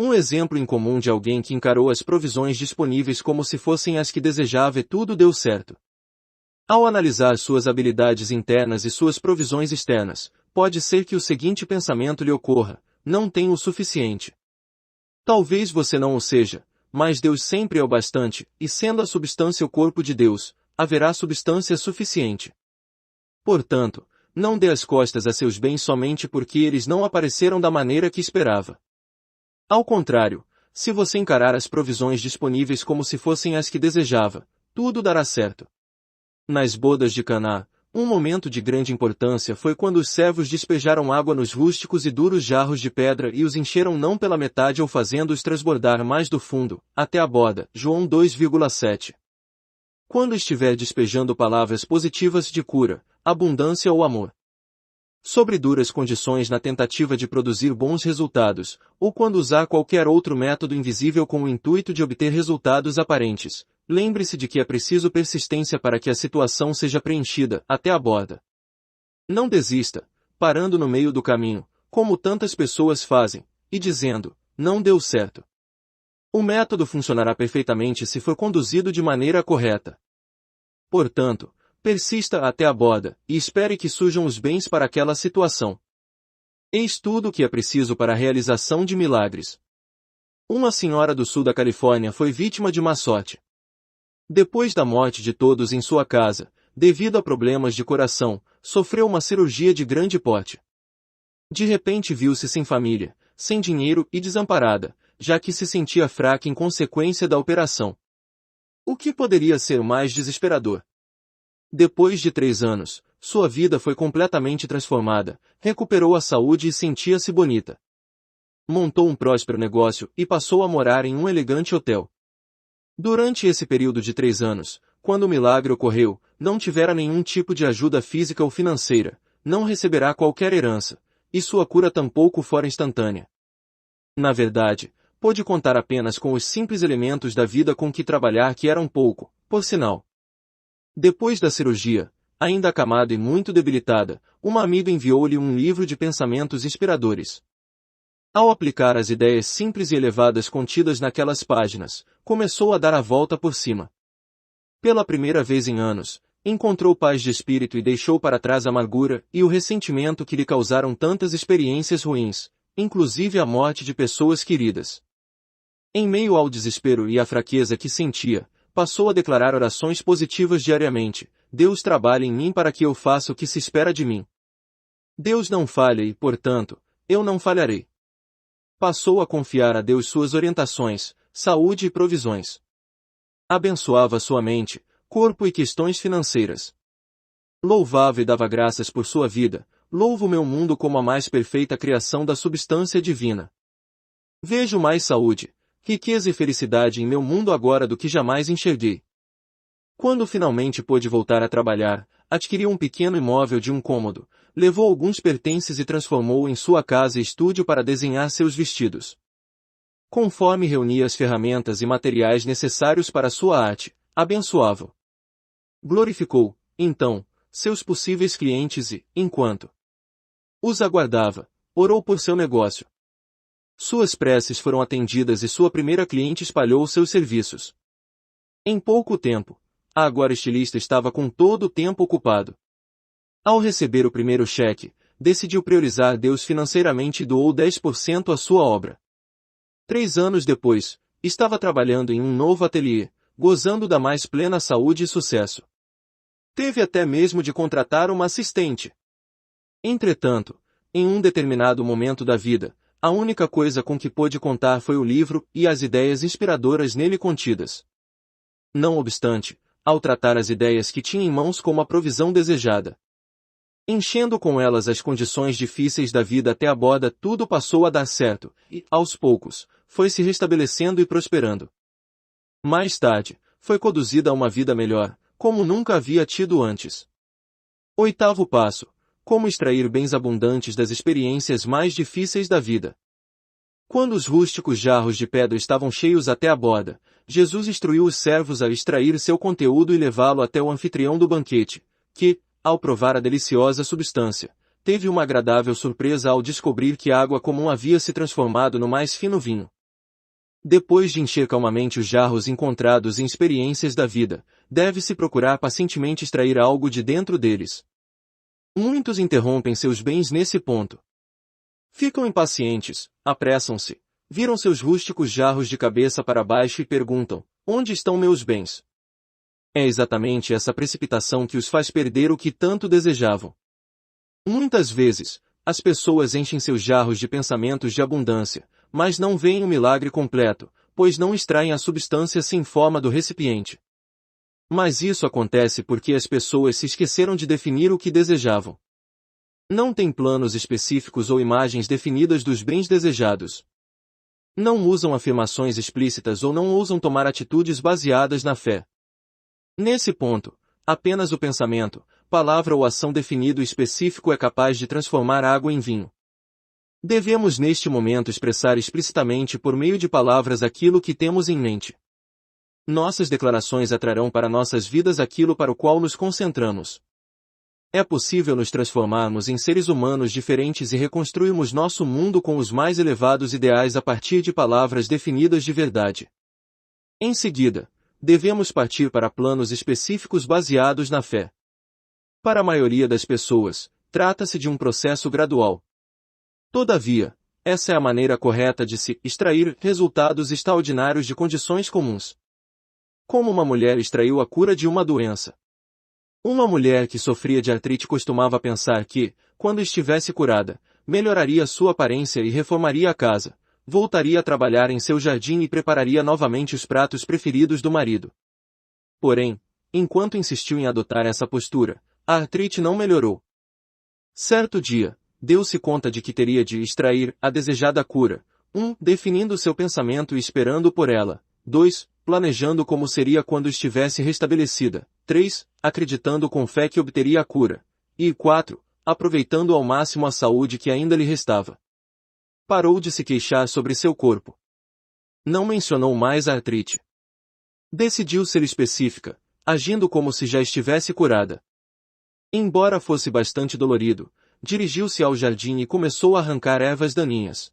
Um exemplo incomum de alguém que encarou as provisões disponíveis como se fossem as que desejava e tudo deu certo. Ao analisar suas habilidades internas e suas provisões externas, pode ser que o seguinte pensamento lhe ocorra: não tenho o suficiente. Talvez você não o seja, mas Deus sempre é o bastante, e sendo a substância o corpo de Deus, haverá substância suficiente. Portanto, não dê as costas a seus bens somente porque eles não apareceram da maneira que esperava. Ao contrário, se você encarar as provisões disponíveis como se fossem as que desejava, tudo dará certo. Nas bodas de Caná, um momento de grande importância foi quando os servos despejaram água nos rústicos e duros jarros de pedra e os encheram não pela metade ou fazendo-os transbordar mais do fundo, até a borda. João 2,7. Quando estiver despejando palavras positivas de cura, abundância ou amor sobre duras condições na tentativa de produzir bons resultados, ou quando usar qualquer outro método invisível com o intuito de obter resultados aparentes, lembre-se de que é preciso persistência para que a situação seja preenchida, até a borda. Não desista, parando no meio do caminho, como tantas pessoas fazem, e dizendo, não deu certo. O método funcionará perfeitamente se for conduzido de maneira correta. Portanto, persista até a borda, e espere que surjam os bens para aquela situação. Eis tudo o que é preciso para a realização de milagres. Uma senhora do sul da Califórnia foi vítima de má sorte. Depois da morte de todos em sua casa, devido a problemas de coração, sofreu uma cirurgia de grande porte. De repente viu-se sem família, sem dinheiro e desamparada, já que se sentia fraca em consequência da operação. O que poderia ser mais desesperador? Depois de 3 anos, sua vida foi completamente transformada, recuperou a saúde e sentia-se bonita. Montou um próspero negócio e passou a morar em um elegante hotel. Durante esse período de 3 anos, quando o milagre ocorreu, não tivera nenhum tipo de ajuda física ou financeira, não receberá qualquer herança, e sua cura tampouco fora instantânea. Na verdade, pôde contar apenas com os simples elementos da vida com que trabalhar, que eram pouco, por sinal. Depois da cirurgia, ainda acamada e muito debilitada, uma amiga enviou-lhe um livro de pensamentos inspiradores. Ao aplicar as ideias simples e elevadas contidas naquelas páginas, começou a dar a volta por cima. Pela primeira vez em anos, encontrou paz de espírito e deixou para trás a amargura e o ressentimento que lhe causaram tantas experiências ruins, inclusive a morte de pessoas queridas. Em meio ao desespero e à fraqueza que sentia, passou a declarar orações positivas diariamente: Deus trabalha em mim para que eu faça o que se espera de mim. Deus não falha e, portanto, eu não falharei. Passou a confiar a Deus suas orientações, saúde e provisões. Abençoava sua mente, corpo e questões financeiras. Louvava e dava graças por sua vida. Louvo o meu mundo como a mais perfeita criação da substância divina. Vejo mais saúde, riqueza e felicidade em meu mundo agora do que jamais enxerguei. Quando finalmente pôde voltar a trabalhar, adquiriu um pequeno imóvel de um cômodo, levou alguns pertences e transformou-o em sua casa e estúdio para desenhar seus vestidos. Conforme reunia as ferramentas e materiais necessários para sua arte, abençoava. Glorificou, então, seus possíveis clientes e, enquanto os aguardava, orou por seu negócio. Suas preces foram atendidas e sua primeira cliente espalhou seus serviços. Em pouco tempo, a agora estilista estava com todo o tempo ocupado. Ao receber o primeiro cheque, decidiu priorizar Deus financeiramente e doou 10% à sua obra. 3 anos depois, estava trabalhando em um novo ateliê, gozando da mais plena saúde e sucesso. Teve até mesmo de contratar uma assistente. Entretanto, em um determinado momento da vida, a única coisa com que pôde contar foi o livro e as ideias inspiradoras nele contidas. Não obstante, ao tratar as ideias que tinha em mãos como a provisão desejada, enchendo com elas as condições difíceis da vida até a borda, tudo passou a dar certo, e, aos poucos, foi se restabelecendo e prosperando. Mais tarde, foi conduzida a uma vida melhor, como nunca havia tido antes. 8º passo: como extrair bens abundantes das experiências mais difíceis da vida. Quando os rústicos jarros de pedra estavam cheios até a borda, Jesus instruiu os servos a extrair seu conteúdo e levá-lo até o anfitrião do banquete, que, ao provar a deliciosa substância, teve uma agradável surpresa ao descobrir que a água comum havia se transformado no mais fino vinho. Depois de encher calmamente os jarros encontrados em experiências da vida, deve-se procurar pacientemente extrair algo de dentro deles. Muitos interrompem seus bens nesse ponto. Ficam impacientes, apressam-se, viram seus rústicos jarros de cabeça para baixo e perguntam: onde estão meus bens? É exatamente essa precipitação que os faz perder o que tanto desejavam. Muitas vezes, as pessoas enchem seus jarros de pensamentos de abundância, mas não veem o milagre completo, pois não extraem a substância sem forma do recipiente. Mas isso acontece porque as pessoas se esqueceram de definir o que desejavam. Não têm planos específicos ou imagens definidas dos bens desejados. Não usam afirmações explícitas ou não ousam tomar atitudes baseadas na fé. Nesse ponto, apenas o pensamento, palavra ou ação definido e específico é capaz de transformar água em vinho. Devemos neste momento expressar explicitamente por meio de palavras aquilo que temos em mente. Nossas declarações atrarão para nossas vidas aquilo para o qual nos concentramos. É possível nos transformarmos em seres humanos diferentes e reconstruirmos nosso mundo com os mais elevados ideais a partir de palavras definidas de verdade. Em seguida, devemos partir para planos específicos baseados na fé. Para a maioria das pessoas, trata-se de um processo gradual. Todavia, essa é a maneira correta de se extrair resultados extraordinários de condições comuns. Como uma mulher extraiu a cura de uma doença. Uma mulher que sofria de artrite costumava pensar que, quando estivesse curada, melhoraria sua aparência e reformaria a casa, voltaria a trabalhar em seu jardim e prepararia novamente os pratos preferidos do marido. Porém, enquanto insistiu em adotar essa postura, a artrite não melhorou. Certo dia, deu-se conta de que teria de extrair a desejada cura, 1. Definindo seu pensamento e esperando por ela, 2. Planejando como seria quando estivesse restabelecida, 3. Acreditando com fé que obteria a cura, e 4. Aproveitando ao máximo a saúde que ainda lhe restava. Parou de se queixar sobre seu corpo. Não mencionou mais a artrite. Decidiu ser específica, agindo como se já estivesse curada. Embora fosse bastante dolorido, dirigiu-se ao jardim e começou a arrancar ervas daninhas.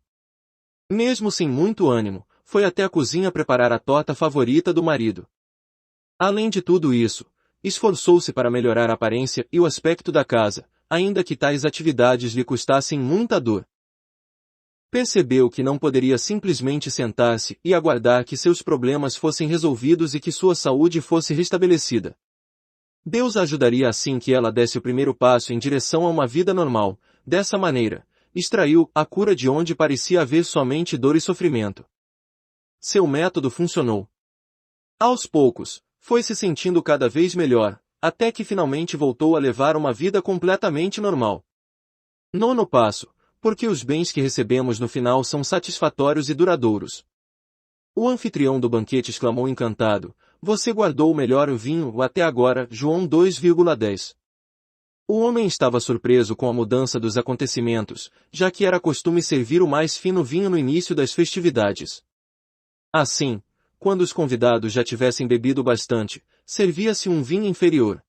Mesmo sem muito ânimo, foi até a cozinha preparar a torta favorita do marido. Além de tudo isso, esforçou-se para melhorar a aparência e o aspecto da casa, ainda que tais atividades lhe custassem muita dor. Percebeu que não poderia simplesmente sentar-se e aguardar que seus problemas fossem resolvidos e que sua saúde fosse restabelecida. Deus ajudaria assim que ela desse o primeiro passo em direção a uma vida normal. Dessa maneira, extraiu a cura de onde parecia haver somente dor e sofrimento. Seu método funcionou. Aos poucos, foi se sentindo cada vez melhor, até que finalmente voltou a levar uma vida completamente normal. Nono passo: porque os bens que recebemos no final são satisfatórios e duradouros. O anfitrião do banquete exclamou encantado: você guardou o melhor vinho até agora, João 2,10. O homem estava surpreso com a mudança dos acontecimentos, já que era costume servir o mais fino vinho no início das festividades. Assim, quando os convidados já tivessem bebido bastante, servia-se um vinho inferior.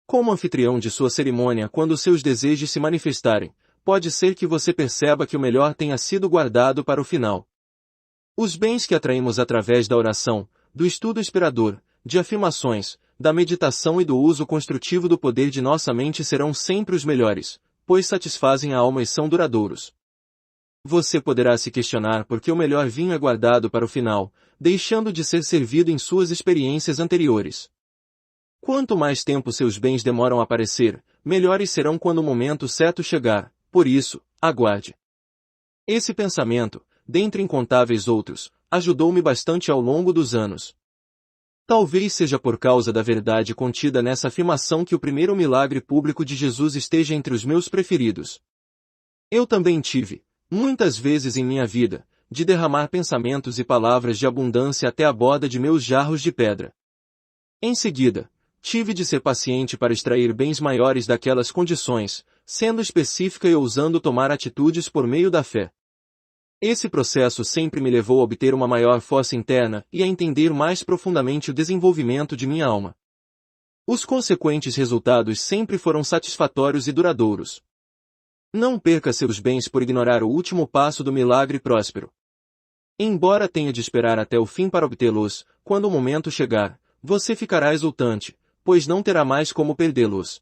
Como anfitrião de sua cerimônia, quando seus desejos se manifestarem, pode ser que você perceba que o melhor tenha sido guardado para o final. Os bens que atraímos através da oração, do estudo inspirador, de afirmações, da meditação e do uso construtivo do poder de nossa mente serão sempre os melhores, pois satisfazem a alma e são duradouros. Você poderá se questionar por que o melhor vinho é guardado para o final, deixando de ser servido em suas experiências anteriores. Quanto mais tempo seus bens demoram a aparecer, melhores serão quando o momento certo chegar, por isso, aguarde. Esse pensamento, dentre incontáveis outros, ajudou-me bastante ao longo dos anos. Talvez seja por causa da verdade contida nessa afirmação que o primeiro milagre público de Jesus esteja entre os meus preferidos. Eu também tive, muitas vezes em minha vida, de derramar pensamentos e palavras de abundância até a borda de meus jarros de pedra. Em seguida, tive de ser paciente para extrair bens maiores daquelas condições, sendo específica e ousando tomar atitudes por meio da fé. Esse processo sempre me levou a obter uma maior força interna e a entender mais profundamente o desenvolvimento de minha alma. Os consequentes resultados sempre foram satisfatórios e duradouros. Não perca seus bens por ignorar o último passo do milagre próspero. Embora tenha de esperar até o fim para obtê-los, quando o momento chegar, você ficará exultante, pois não terá mais como perdê-los.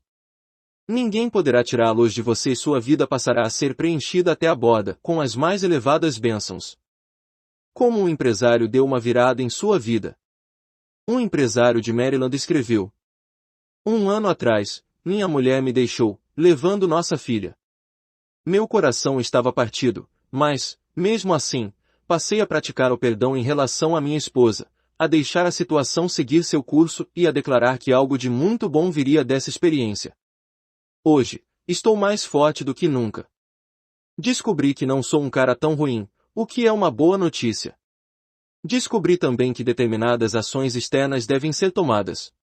Ninguém poderá tirá-los de você e sua vida passará a ser preenchida até a borda, com as mais elevadas bênçãos. Como um empresário deu uma virada em sua vida. Um empresário de Maryland escreveu: "Um ano atrás, minha mulher me deixou, levando nossa filha. Meu coração estava partido, mas, mesmo assim, passei a praticar o perdão em relação à minha esposa, a deixar a situação seguir seu curso e a declarar que algo de muito bom viria dessa experiência. Hoje, estou mais forte do que nunca. Descobri que não sou um cara tão ruim, o que é uma boa notícia. Descobri também que determinadas ações externas devem ser tomadas.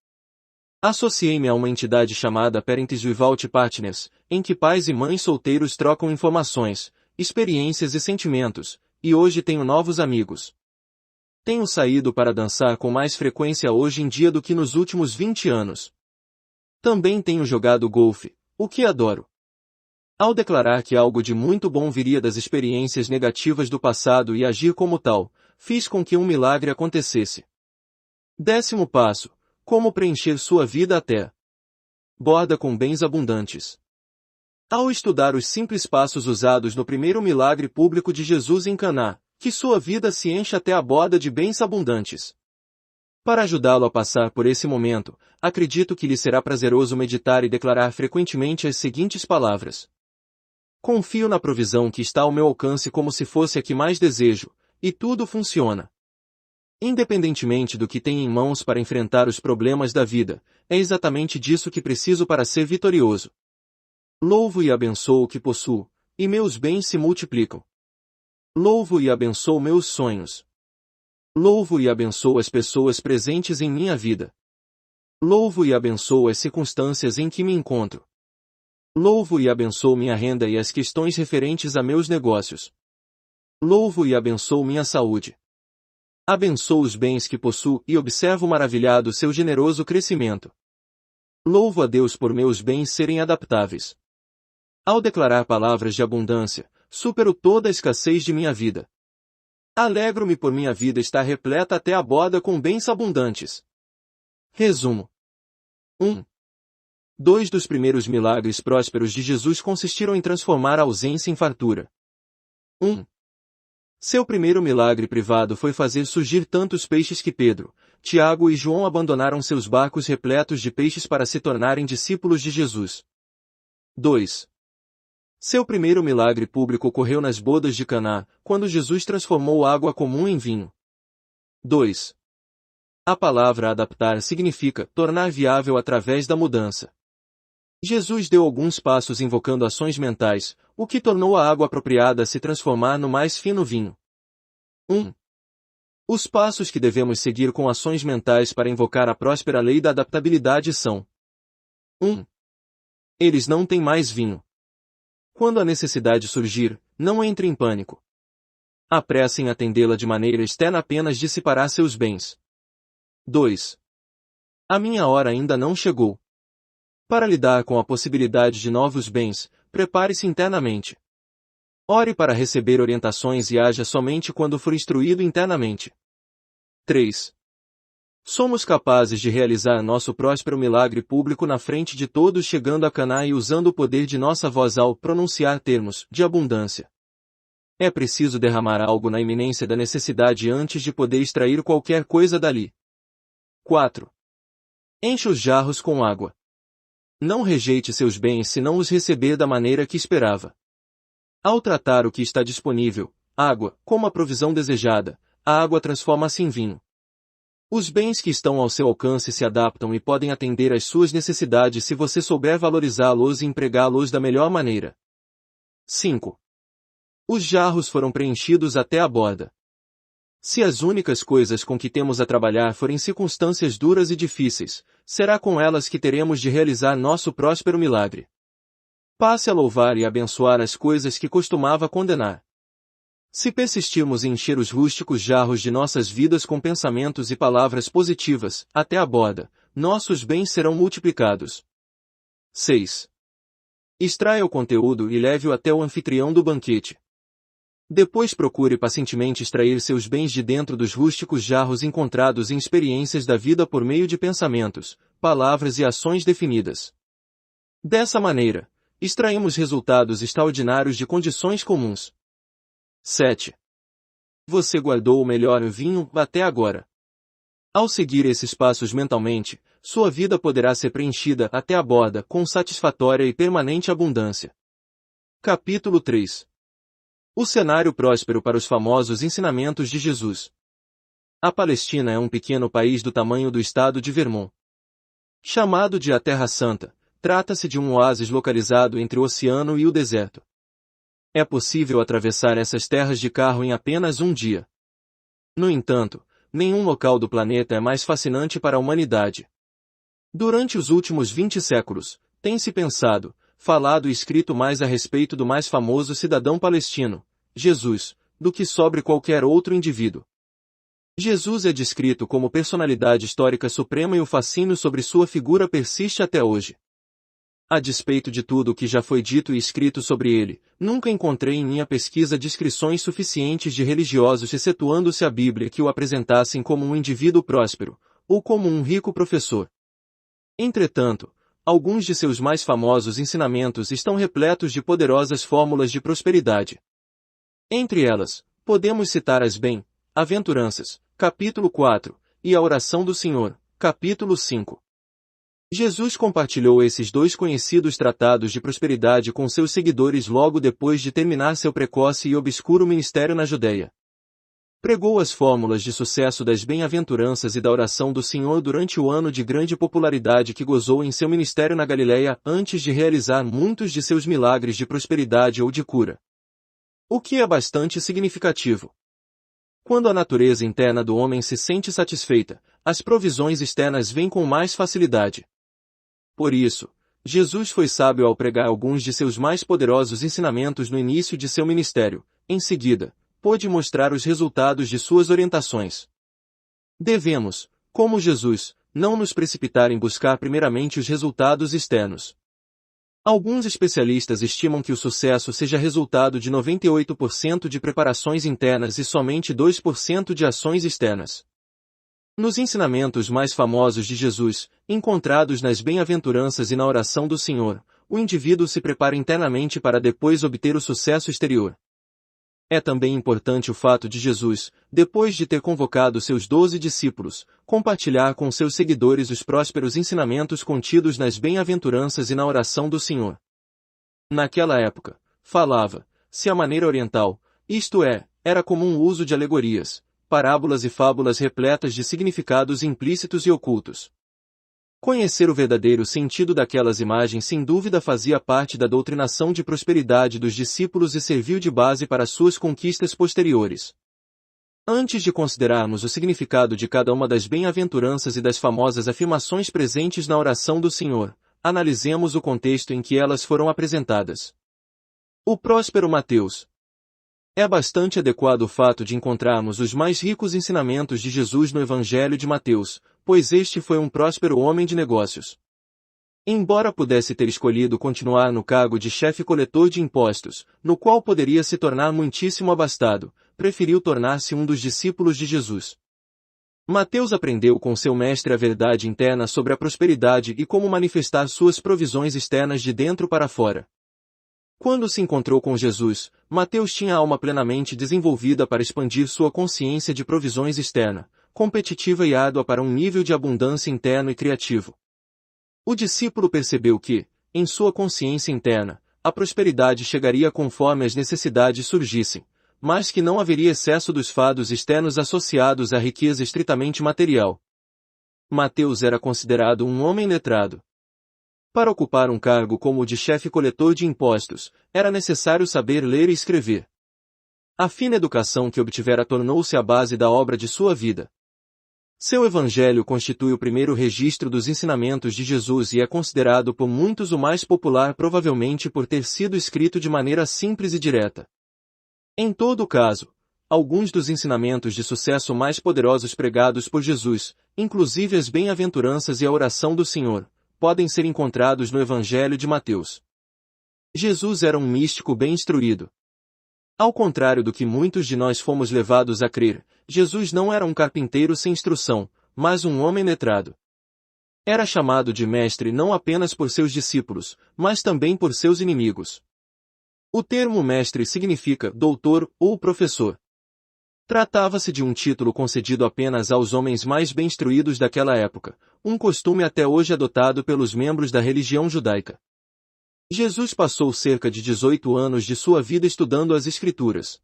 Associei-me a uma entidade chamada Parents Without Partners, em que pais e mães solteiros trocam informações, experiências e sentimentos, e hoje tenho novos amigos. Tenho saído para dançar com mais frequência hoje em dia do que nos últimos 20 anos. Também tenho jogado golfe, o que adoro. Ao declarar que algo de muito bom viria das experiências negativas do passado e agir como tal, fiz com que um milagre acontecesse. 10º passo: como preencher sua vida até borda com bens abundantes. Ao estudar os simples passos usados no primeiro milagre público de Jesus em Caná, que sua vida se encha até a borda de bens abundantes. Para ajudá-lo a passar por esse momento, acredito que lhe será prazeroso meditar e declarar frequentemente as seguintes palavras: confio na provisão que está ao meu alcance como se fosse a que mais desejo, e tudo funciona. Independentemente do que tenho em mãos para enfrentar os problemas da vida, é exatamente disso que preciso para ser vitorioso. Louvo e abençoo o que possuo, e meus bens se multiplicam. Louvo e abençoo meus sonhos. Louvo e abençoo as pessoas presentes em minha vida. Louvo e abençoo as circunstâncias em que me encontro. Louvo e abençoo minha renda e as questões referentes a meus negócios. Louvo e abençoo minha saúde. Abençoo os bens que possuo e observo maravilhado seu generoso crescimento. Louvo a Deus por meus bens serem adaptáveis. Ao declarar palavras de abundância, supero toda a escassez de minha vida. Alegro-me por minha vida estar repleta até a borda com bens abundantes. Resumo. 1. 2 dos primeiros milagres prósperos de Jesus consistiram em transformar a ausência em fartura. 1. Seu primeiro milagre privado foi fazer surgir tantos peixes que Pedro, Tiago e João abandonaram seus barcos repletos de peixes para se tornarem discípulos de Jesus. 2. Seu primeiro milagre público ocorreu nas bodas de Caná, quando Jesus transformou água comum em vinho. 2. A palavra adaptar significa tornar viável através da mudança. Jesus deu alguns passos invocando ações mentais, o que tornou a água apropriada a se transformar no mais fino vinho. 1. Os passos que devemos seguir com ações mentais para invocar a próspera lei da adaptabilidade são: 1. Eles não têm mais vinho. Quando a necessidade surgir, não entre em pânico. Apresse em atendê-la de maneira externa apenas dissipará seus bens. 2. A minha hora ainda não chegou. Para lidar com a possibilidade de novos bens, prepare-se internamente. Ore para receber orientações e haja somente quando for instruído internamente. 3. Somos capazes de realizar nosso próspero milagre público na frente de todos chegando a Caná e usando o poder de nossa voz ao pronunciar termos de abundância. É preciso derramar algo na iminência da necessidade antes de poder extrair qualquer coisa dali. 4. Encha os jarros com água. Não rejeite seus bens se não os receber da maneira que esperava. Ao tratar o que está disponível, água, como a provisão desejada, a água transforma-se em vinho. Os bens que estão ao seu alcance se adaptam e podem atender às suas necessidades se você souber valorizá-los e empregá-los da melhor maneira. 5. Os jarros foram preenchidos até a borda. Se as únicas coisas com que temos a trabalhar forem circunstâncias duras e difíceis, será com elas que teremos de realizar nosso próspero milagre. Passe a louvar e abençoar as coisas que costumava condenar. Se persistirmos em encher os rústicos jarros de nossas vidas com pensamentos e palavras positivas, até a borda, nossos bens serão multiplicados. 6. Extraia o conteúdo e leve-o até o anfitrião do banquete. Depois procure pacientemente extrair seus bens de dentro dos rústicos jarros encontrados em experiências da vida por meio de pensamentos, palavras e ações definidas. Dessa maneira, extraímos resultados extraordinários de condições comuns. 7. Você guardou o melhor vinho até agora. Ao seguir esses passos mentalmente, sua vida poderá ser preenchida até a borda com satisfatória e permanente abundância. Capítulo 3. O cenário próspero para os famosos ensinamentos de Jesus. A Palestina é um pequeno país do tamanho do estado de Vermont. Chamado de a Terra Santa, trata-se de um oásis localizado entre o oceano e o deserto. É possível atravessar essas terras de carro em apenas um dia. No entanto, nenhum local do planeta é mais fascinante para a humanidade. Durante os últimos 20 séculos, tem-se pensado, falado e escrito mais a respeito do mais famoso cidadão palestino, Jesus, do que sobre qualquer outro indivíduo. Jesus é descrito como personalidade histórica suprema e o fascínio sobre sua figura persiste até hoje. A despeito de tudo o que já foi dito e escrito sobre ele, nunca encontrei em minha pesquisa descrições suficientes de religiosos excetuando-se a Bíblia que o apresentassem como um indivíduo próspero, ou como um rico professor. Entretanto, alguns de seus mais famosos ensinamentos estão repletos de poderosas fórmulas de prosperidade. Entre elas, podemos citar as Bem-aventuranças, capítulo 4, e a Oração do Senhor, capítulo 5. Jesus compartilhou esses dois conhecidos tratados de prosperidade com seus seguidores logo depois de terminar seu precoce e obscuro ministério na Judeia. Pregou as fórmulas de sucesso das Bem-aventuranças e da Oração do Senhor durante o ano de grande popularidade que gozou em seu ministério na Galileia antes de realizar muitos de seus milagres de prosperidade ou de cura. O que é bastante significativo. Quando a natureza interna do homem se sente satisfeita, as provisões externas vêm com mais facilidade. Por isso, Jesus foi sábio ao pregar alguns de seus mais poderosos ensinamentos no início de seu ministério. Em seguida, pôde mostrar os resultados de suas orientações. Devemos, como Jesus, não nos precipitar em buscar primeiramente os resultados externos. Alguns especialistas estimam que o sucesso seja resultado de 98% de preparações internas e somente 2% de ações externas. Nos ensinamentos mais famosos de Jesus, encontrados nas Bem-aventuranças e na Oração do Senhor, o indivíduo se prepara internamente para depois obter o sucesso exterior. É também importante o fato de Jesus, depois de ter convocado seus 12 discípulos, compartilhar com seus seguidores os prósperos ensinamentos contidos nas Bem-aventuranças e na Oração do Senhor. Naquela época, falava-se à maneira oriental, isto é, era comum o uso de alegorias, parábolas e fábulas repletas de significados implícitos e ocultos. Conhecer o verdadeiro sentido daquelas imagens sem dúvida fazia parte da doutrinação de prosperidade dos discípulos e serviu de base para suas conquistas posteriores. Antes de considerarmos o significado de cada uma das bem-aventuranças e das famosas afirmações presentes na Oração do Senhor, analisemos o contexto em que elas foram apresentadas. O próspero Mateus. É bastante adequado o fato de encontrarmos os mais ricos ensinamentos de Jesus no Evangelho de Mateus, pois este foi um próspero homem de negócios. Embora pudesse ter escolhido continuar no cargo de chefe coletor de impostos, no qual poderia se tornar muitíssimo abastado, preferiu tornar-se um dos discípulos de Jesus. Mateus aprendeu com seu mestre a verdade interna sobre a prosperidade e como manifestar suas provisões externas de dentro para fora. Quando se encontrou com Jesus, Mateus tinha a alma plenamente desenvolvida para expandir sua consciência de provisões externa, competitiva e árdua para um nível de abundância interno e criativo. O discípulo percebeu que, em sua consciência interna, a prosperidade chegaria conforme as necessidades surgissem, mas que não haveria excesso dos fados externos associados à riqueza estritamente material. Mateus era considerado um homem letrado. Para ocupar um cargo como o de chefe coletor de impostos, era necessário saber ler e escrever. A fina educação que obtivera tornou-se a base da obra de sua vida. Seu evangelho constitui o primeiro registro dos ensinamentos de Jesus e é considerado por muitos o mais popular provavelmente por ter sido escrito de maneira simples e direta. Em todo caso, alguns dos ensinamentos de sucesso mais poderosos pregados por Jesus, inclusive as bem-aventuranças e a oração do Senhor, podem ser encontrados no Evangelho de Mateus. Jesus era um místico bem instruído. Ao contrário do que muitos de nós fomos levados a crer, Jesus não era um carpinteiro sem instrução, mas um homem letrado. Era chamado de mestre não apenas por seus discípulos, mas também por seus inimigos. O termo mestre significa doutor ou professor. Tratava-se de um título concedido apenas aos homens mais bem instruídos daquela época, um costume até hoje adotado pelos membros da religião judaica. Jesus passou cerca de 18 anos de sua vida estudando as Escrituras.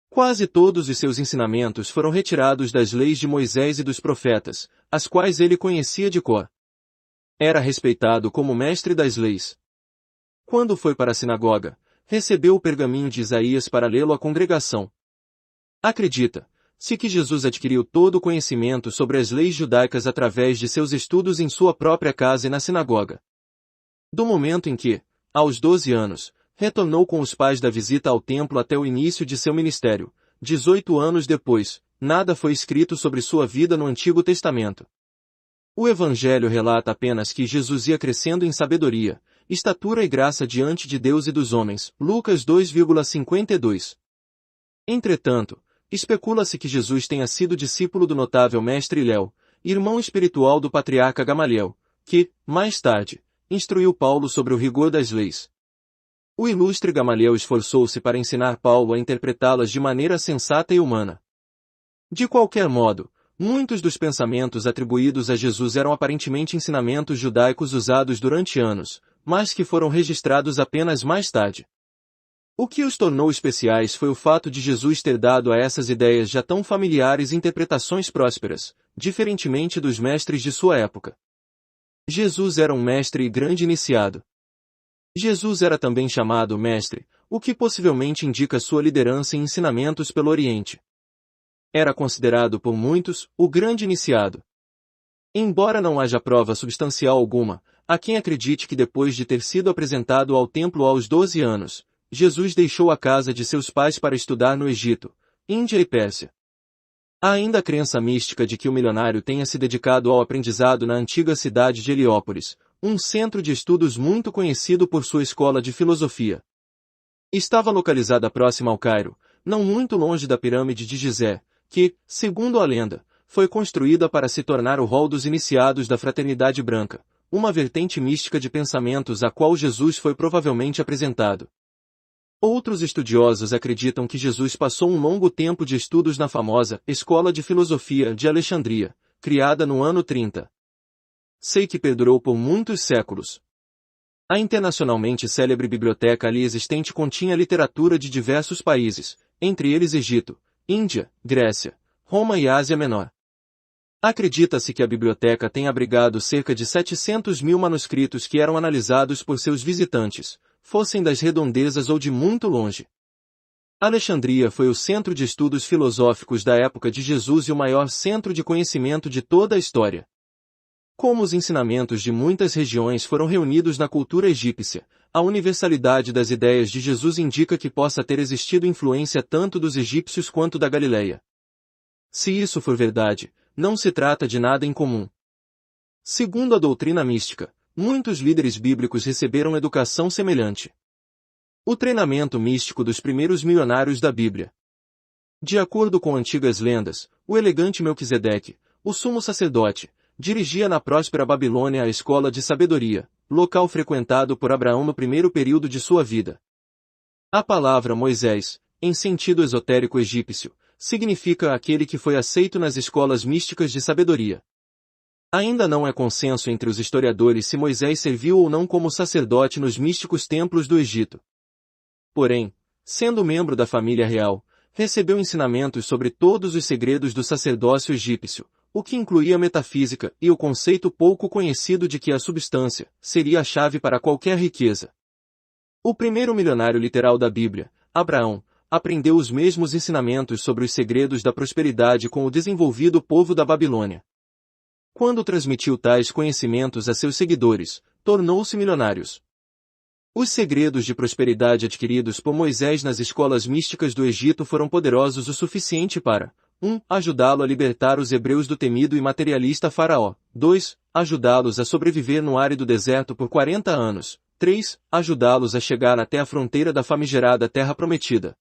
Quase todos os seus ensinamentos foram retirados das leis de Moisés e dos profetas, as quais ele conhecia de cor. Era respeitado como mestre das leis. Quando foi para a sinagoga, recebeu o pergaminho de Isaías para lê-lo à congregação. Acredita-se que Jesus adquiriu todo o conhecimento sobre as leis judaicas através de seus estudos em sua própria casa e na sinagoga. Do momento em que, aos 12 anos, retornou com os pais da visita ao templo até o início de seu ministério, 18 anos depois, nada foi escrito sobre sua vida no Antigo Testamento. O Evangelho relata apenas que Jesus ia crescendo em sabedoria, estatura e graça diante de Deus e dos homens. Lucas 2,52. Entretanto, especula-se que Jesus tenha sido discípulo do notável mestre Hilel, irmão espiritual do patriarca Gamaliel, que, mais tarde, instruiu Paulo sobre o rigor das leis. O ilustre Gamaliel esforçou-se para ensinar Paulo a interpretá-las de maneira sensata e humana. De qualquer modo, muitos dos pensamentos atribuídos a Jesus eram aparentemente ensinamentos judaicos usados durante anos, mas que foram registrados apenas mais tarde. O que os tornou especiais foi o fato de Jesus ter dado a essas ideias já tão familiares interpretações prósperas, diferentemente dos mestres de sua época. Jesus era um mestre e grande iniciado. Jesus era também chamado mestre, o que possivelmente indica sua liderança em ensinamentos pelo Oriente. Era considerado por muitos o grande iniciado. Embora não haja prova substancial alguma, há quem acredite que depois de ter sido apresentado ao templo aos 12 anos, Jesus deixou a casa de seus pais para estudar no Egito, Índia e Pérsia. Há ainda a crença mística de que o milionário tenha se dedicado ao aprendizado na antiga cidade de Heliópolis, um centro de estudos muito conhecido por sua escola de filosofia. Estava localizada próxima ao Cairo, não muito longe da pirâmide de Gizé, que, segundo a lenda, foi construída para se tornar o hall dos iniciados da Fraternidade Branca, uma vertente mística de pensamentos a qual Jesus foi provavelmente apresentado. Outros estudiosos acreditam que Jesus passou um longo tempo de estudos na famosa Escola de Filosofia de Alexandria, criada no ano 30. Sei que perdurou por muitos séculos. A internacionalmente célebre biblioteca ali existente continha literatura de diversos países, entre eles Egito, Índia, Grécia, Roma e Ásia Menor. Acredita-se que a biblioteca tem abrigado cerca de 700 mil manuscritos que eram analisados por seus visitantes, fossem das redondezas ou de muito longe. Alexandria foi o centro de estudos filosóficos da época de Jesus e o maior centro de conhecimento de toda a história. Como os ensinamentos de muitas regiões foram reunidos na cultura egípcia, a universalidade das ideias de Jesus indica que possa ter existido influência tanto dos egípcios quanto da Galileia. Se isso for verdade, não se trata de nada incomum. Segundo a doutrina mística, muitos líderes bíblicos receberam educação semelhante. O treinamento místico dos primeiros milionários da Bíblia. De acordo com antigas lendas, o elegante Melquisedeque, o sumo sacerdote, dirigia na próspera Babilônia a escola de sabedoria, local frequentado por Abraão no primeiro período de sua vida. A palavra Moisés, em sentido esotérico egípcio, significa aquele que foi aceito nas escolas místicas de sabedoria. Ainda não é consenso entre os historiadores se Moisés serviu ou não como sacerdote nos místicos templos do Egito. Porém, sendo membro da família real, recebeu ensinamentos sobre todos os segredos do sacerdócio egípcio, o que incluía a metafísica e o conceito pouco conhecido de que a substância seria a chave para qualquer riqueza. O primeiro milionário literal da Bíblia, Abraão, aprendeu os mesmos ensinamentos sobre os segredos da prosperidade com o desenvolvido povo da Babilônia. Quando transmitiu tais conhecimentos a seus seguidores, tornou-se milionários. Os segredos de prosperidade adquiridos por Moisés nas escolas místicas do Egito foram poderosos o suficiente para 1. Ajudá-lo a libertar os hebreus do temido e materialista Faraó. 2. Ajudá-los a sobreviver no árido deserto por 40 anos. 3. Ajudá-los a chegar até a fronteira da famigerada Terra Prometida.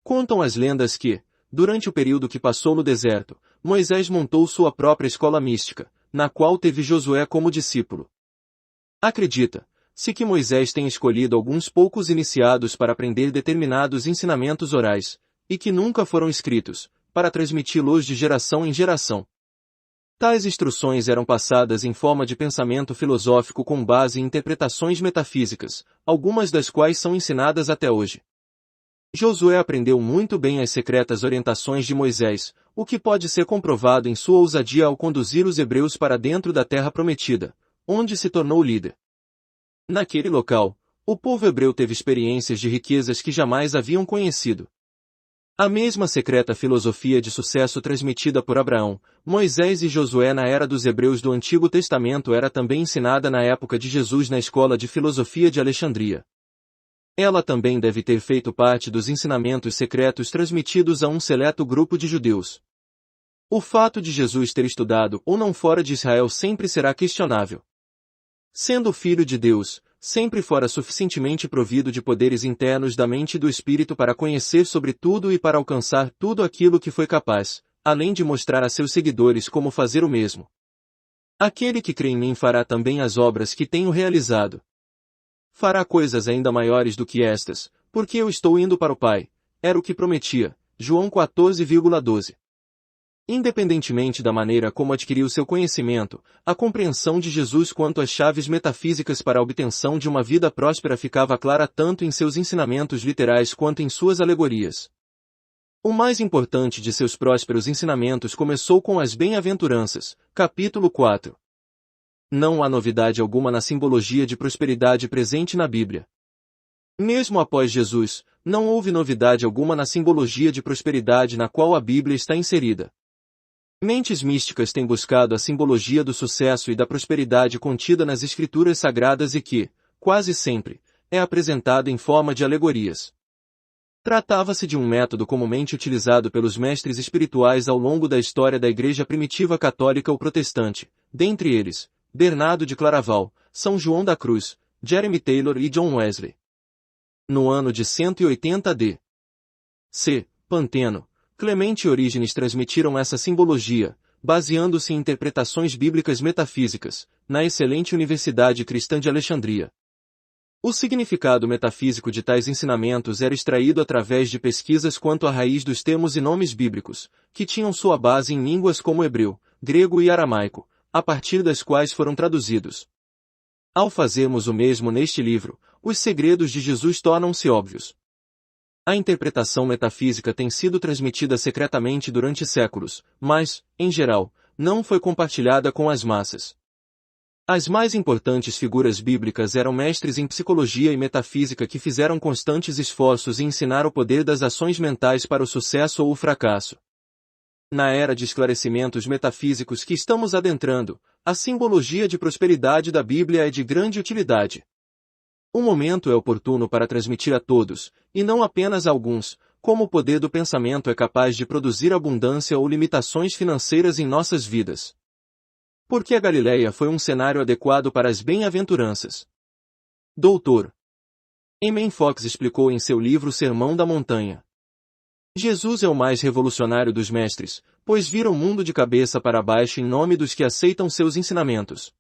Contam as lendas que, durante o período que passou no deserto, Moisés montou sua própria escola mística, na qual teve Josué como discípulo. Acredita-se que Moisés tem escolhido alguns poucos iniciados para aprender determinados ensinamentos orais, e que nunca foram escritos, para transmiti-los de geração em geração. Tais instruções eram passadas em forma de pensamento filosófico com base em interpretações metafísicas, algumas das quais são ensinadas até hoje. Josué aprendeu muito bem as secretas orientações de Moisés, o que pode ser comprovado em sua ousadia ao conduzir os hebreus para dentro da terra prometida, onde se tornou líder. Naquele local, o povo hebreu teve experiências de riquezas que jamais haviam conhecido. A mesma secreta filosofia de sucesso transmitida por Abraão, Moisés e Josué na era dos hebreus do Antigo Testamento era também ensinada na época de Jesus na Escola de Filosofia de Alexandria. Ela também deve ter feito parte dos ensinamentos secretos transmitidos a um seleto grupo de judeus. O fato de Jesus ter estudado ou não fora de Israel sempre será questionável. Sendo filho de Deus, sempre fora suficientemente provido de poderes internos da mente e do espírito para conhecer sobre tudo e para alcançar tudo aquilo que foi capaz, além de mostrar a seus seguidores como fazer o mesmo. Aquele que crê em mim fará também as obras que tenho realizado. Fará coisas ainda maiores do que estas, porque eu estou indo para o Pai, era o que prometia, João 14,12. Independentemente da maneira como adquiriu seu conhecimento, a compreensão de Jesus quanto às chaves metafísicas para a obtenção de uma vida próspera ficava clara tanto em seus ensinamentos literais quanto em suas alegorias. O mais importante de seus prósperos ensinamentos começou com as Bem-aventuranças, capítulo 4. Não há novidade alguma na simbologia de prosperidade presente na Bíblia. Mesmo após Jesus, não houve novidade alguma na simbologia de prosperidade na qual a Bíblia está inserida. Mentes místicas têm buscado a simbologia do sucesso e da prosperidade contida nas Escrituras Sagradas e que, quase sempre, é apresentada em forma de alegorias. Tratava-se de um método comumente utilizado pelos mestres espirituais ao longo da história da Igreja primitiva católica ou protestante, dentre eles, Bernardo de Claraval, São João da Cruz, Jeremy Taylor e John Wesley. No ano de 180 d.C., Panteno, Clemente e Orígenes transmitiram essa simbologia, baseando-se em interpretações bíblicas metafísicas, na excelente Universidade Cristã de Alexandria. O significado metafísico de tais ensinamentos era extraído através de pesquisas quanto à raiz dos termos e nomes bíblicos, que tinham sua base em línguas como hebreu, grego e aramaico, a partir das quais foram traduzidos. Ao fazermos o mesmo neste livro, os segredos de Jesus tornam-se óbvios. A interpretação metafísica tem sido transmitida secretamente durante séculos, mas, em geral, não foi compartilhada com as massas. As mais importantes figuras bíblicas eram mestres em psicologia e metafísica que fizeram constantes esforços em ensinar o poder das ações mentais para o sucesso ou o fracasso. Na era de esclarecimentos metafísicos que estamos adentrando, a simbologia de prosperidade da Bíblia é de grande utilidade. O momento é oportuno para transmitir a todos, e não apenas a alguns, como o poder do pensamento é capaz de produzir abundância ou limitações financeiras em nossas vidas. Porque a Galileia foi um cenário adequado para as bem-aventuranças. Dr. Eamon Fox explicou em seu livro Sermão da Montanha. Jesus é o mais revolucionário dos mestres, pois vira o mundo de cabeça para baixo em nome dos que aceitam seus ensinamentos.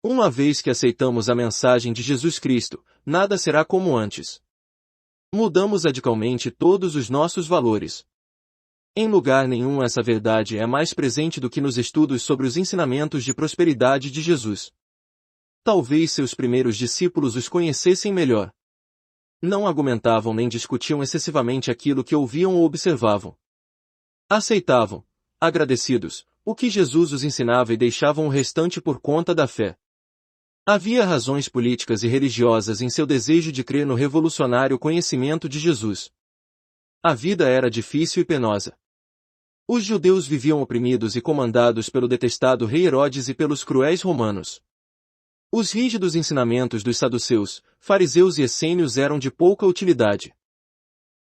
Uma vez que aceitamos a mensagem de Jesus Cristo, nada será como antes. Mudamos radicalmente todos os nossos valores. Em lugar nenhum essa verdade é mais presente do que nos estudos sobre os ensinamentos de prosperidade de Jesus. Talvez seus primeiros discípulos os conhecessem melhor. Não argumentavam nem discutiam excessivamente aquilo que ouviam ou observavam. Aceitavam, agradecidos, o que Jesus os ensinava e deixavam o restante por conta da fé. Havia razões políticas e religiosas em seu desejo de crer no revolucionário conhecimento de Jesus. A vida era difícil e penosa. Os judeus viviam oprimidos e comandados pelo detestado rei Herodes e pelos cruéis romanos. Os rígidos ensinamentos dos saduceus, fariseus e essênios eram de pouca utilidade.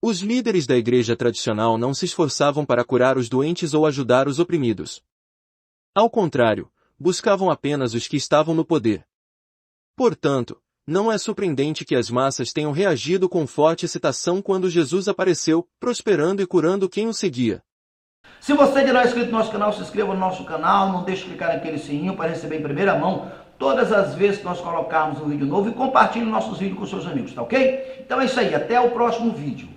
Os líderes da igreja tradicional não se esforçavam para curar os doentes ou ajudar os oprimidos. Ao contrário, buscavam apenas os que estavam no poder. Portanto, Não é surpreendente que as massas tenham reagido com forte excitação quando Jesus apareceu, prosperando e curando quem o seguia. Se você ainda não é inscrito no nosso canal, se inscreva no nosso canal, não deixe de clicar naquele sininho para receber em primeira mão todas as vezes que nós colocarmos um vídeo novo e compartilhe nossos vídeos com seus amigos, tá ok? Então é isso aí, até o próximo vídeo.